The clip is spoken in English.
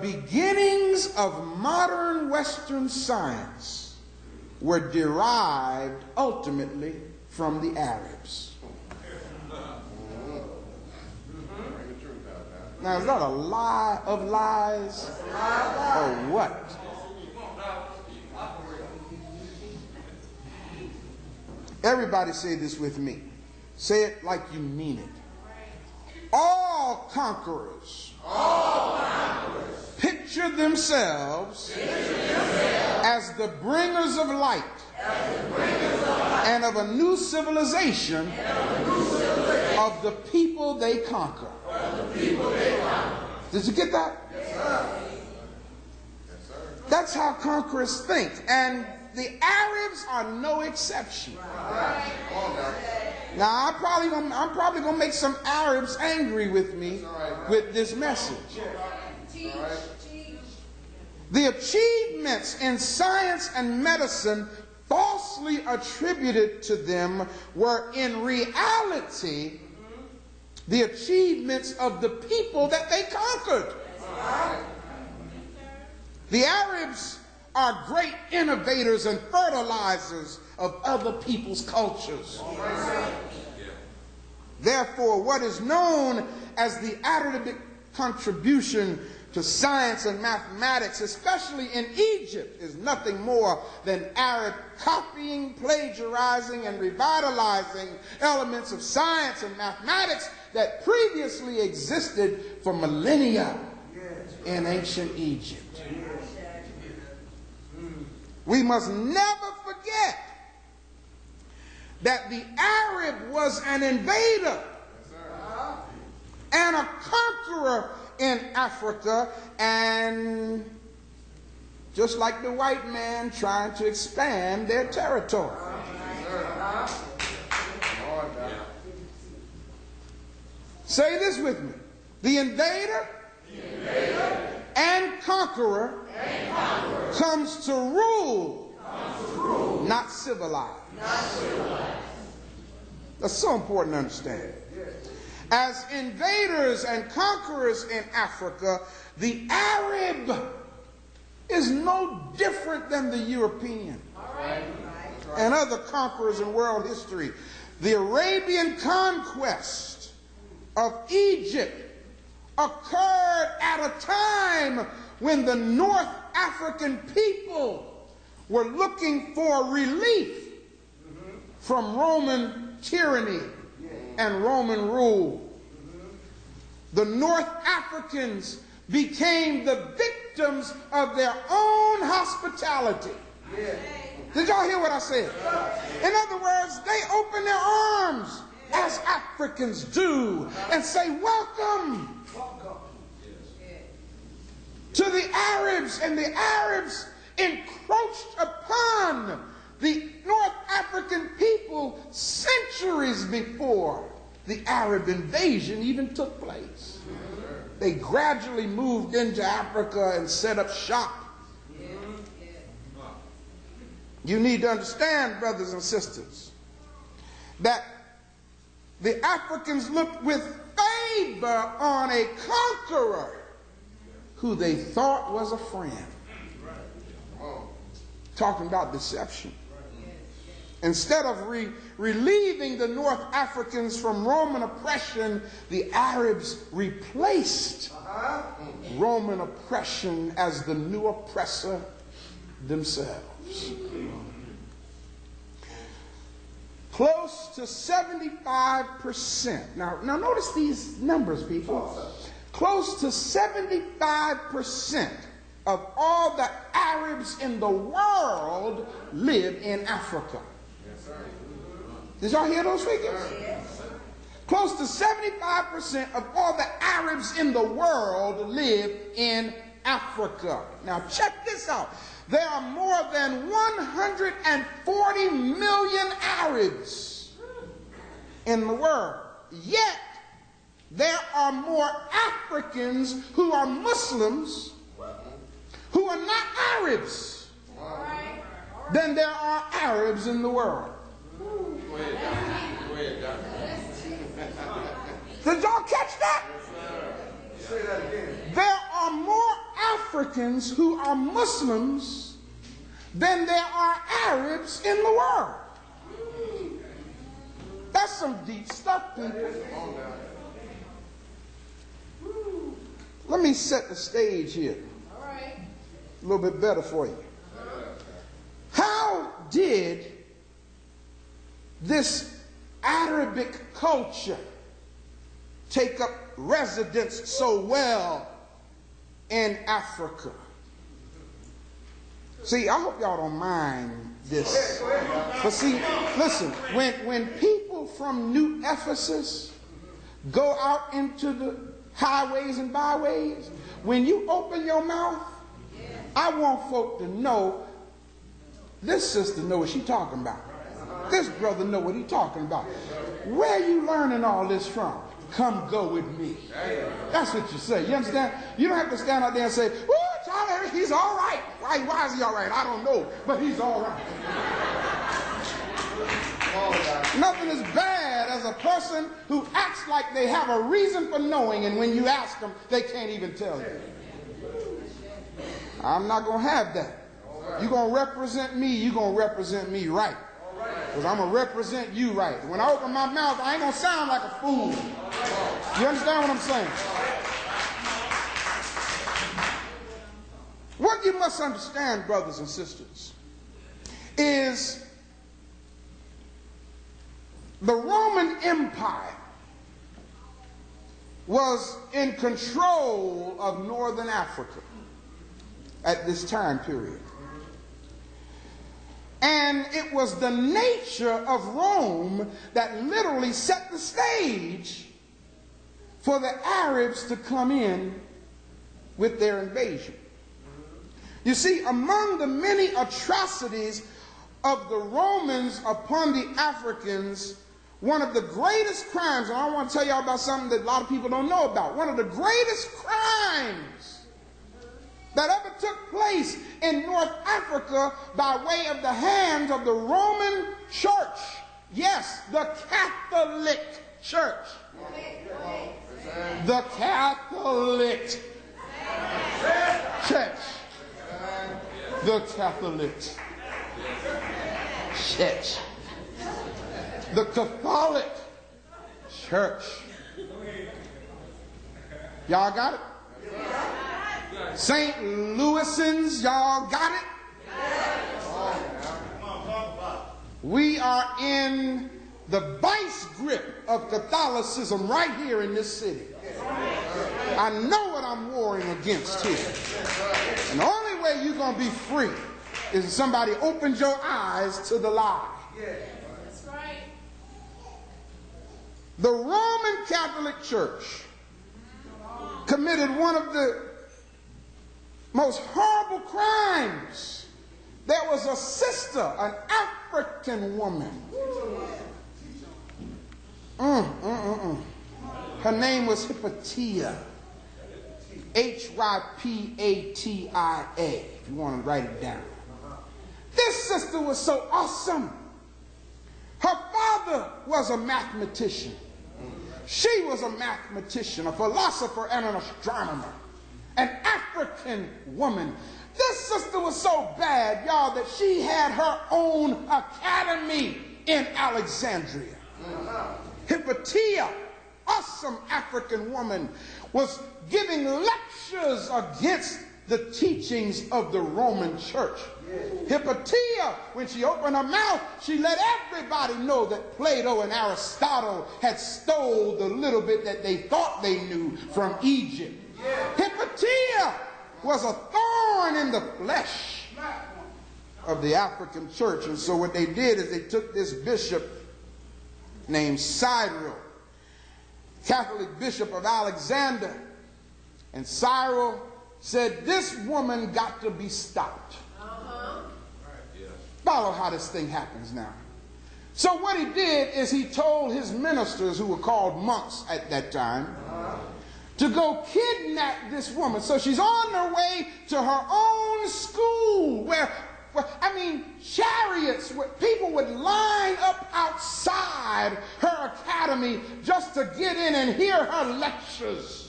beginnings of modern Western science were derived ultimately from the Arabs. Now, is that a lie of lies or what? Everybody say this with me. Say it like you mean it. All conquerors, picture themselves as the bringers of light and of a new civilization of the people they conquer. Did you get that? Yes, sir. That's how conquerors think. And the Arabs are no exception. Now, I'm probably going to make some Arabs angry with me with this message. The achievements in science and medicine falsely attributed to them were in reality the achievements of the people that they conquered. The Arabs are great innovators and fertilizers of other people's cultures. Therefore, what is known as the Arabic contribution to science and mathematics, especially in Egypt, is nothing more than Arab copying, plagiarizing, and revitalizing elements of science and mathematics that previously existed for millennia in ancient Egypt. We must never forget that the Arab was an invader and a conqueror in Africa, and just like the white man trying to expand their territory. Say this with me. The invader and conqueror comes to rule, not civilize. That's so important to understand. As invaders and conquerors in Africa, the Arab is no different than the European and other conquerors in world history. The Arabian conquest of Egypt occurred at a time when the North African people were looking for relief from Roman tyranny and Roman rule. The North Africans became the victims of their own hospitality. Did y'all hear what I said? In other words, they opened their arms as Africans do and say, welcome to the Arabs. And the Arabs encroached upon the North African people centuries before the Arab invasion even took place. They gradually moved into Africa and set up shop. You need to understand, brothers and sisters, that the Africans looked with favor on a conqueror who they thought was a friend. Talking about deception. Instead of relieving the North Africans from Roman oppression, the Arabs replaced Roman oppression as the new oppressor themselves. Close to 75%. Now notice these numbers, people. Close to 75% of all the Arabs in the world live in Africa. Did y'all hear those figures? Close to 75% of all the Arabs in the world live in Africa. Now check this out. There are more than 140 million Arabs in the world. Yet, there are more Africans who are Muslims who are not Arabs than there are Arabs in the world. Did y'all catch that? Say that again. There are more Africans who are Muslims than there are Arabs in the world. That's some deep stuff, people. Let me set the stage here. All right. A little bit better for you. How did this Arabic culture take up residence so well in Africa? See, I hope y'all don't mind this. But see, listen, when people from New Ephesus go out into the highways and byways, when you open your mouth, I want folk to know, this sister know what she talking about. This brother know what he talking about. Where you learning all this from? Come go with me. That's what you say. You understand? You don't have to stand out there and say, "Oh, Charlie, he's all right." Why is he all right? I don't know, but he's all right. Nothing is bad as a person who acts like they have a reason for knowing, and when you ask them, they can't even tell you. I'm not going to have that. You're going to represent me, you're going to represent me right. Because I'm going to represent you right. When I open my mouth, I ain't going to sound like a fool. You understand what I'm saying? What you must understand, brothers and sisters, is the Roman Empire was in control of northern Africa at this time period. And it was the nature of Rome that literally set the stage for the Arabs to come in with their invasion. You see, among the many atrocities of the Romans upon the Africans, one of the greatest crimes, and I want to tell y'all about something that a lot of people don't know about, one of the greatest crimes that ever took place in North Africa by way of the hands of the Roman Church. Yes, the Catholic Church. The Catholic Church. The Catholic Church. The Catholic Church. Y'all got it? St. Louisans, y'all got it? We are in the vice grip of Catholicism right here in this city. I know what I'm warring against here. And the only way you're going to be free is if somebody opens your eyes to the lie. That's right. The Roman Catholic Church committed one of the most horrible crimes. There was a sister, an African woman. Her name was Hypatia. Hypatia, if you want to write it down. This sister was so awesome. Her father was a mathematician. She was a mathematician, a philosopher, and an astronomer. An African woman. This sister was so bad, y'all, that she had her own academy in Alexandria. Hypatia, awesome African woman, was giving lectures against the teachings of the Roman Church. Hypatia, when she opened her mouth, she let everybody know that Plato and Aristotle had stole the little bit that they thought they knew from Egypt. Hypatia was a thorn in the flesh of the African church. And so what they did is they took this bishop named Cyril, Catholic Bishop of Alexander, and Cyril said, this woman got to be stopped. Follow how this thing happens now. So what he did is he told his ministers, who were called monks at that time, to go kidnap this woman. So she's on her way to her own school where chariots, people would line up outside her academy just to get in and hear her lectures.